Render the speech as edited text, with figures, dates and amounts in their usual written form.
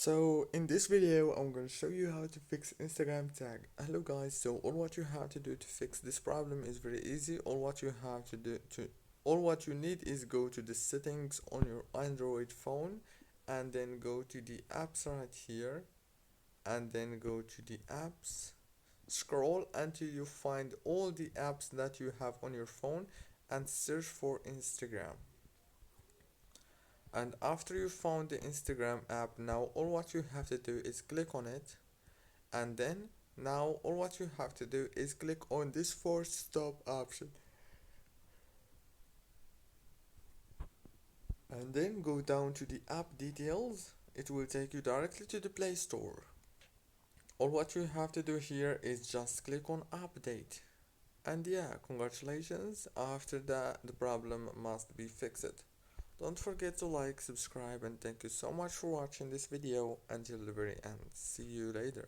So in this video I'm going to show you how to fix Instagram tag. Hello guys, so all what you have to do to fix this problem is very easy. All what you need is go to the settings on your Android phone and then go to the apps right here and then go to the apps. Scroll until you find all the apps that you have on your phone and search for Instagram. And after you found the Instagram app, now all what you have to do is click on it, and then now all what you have to do is click on this force stop option and then go down to the app details. It will take you directly to the Play Store. All what you have to do here is just click on update, and yeah, congratulations, after that the problem must be fixed. Don't forget to like, subscribe, and thank you so much for watching this video until the very end. See you later.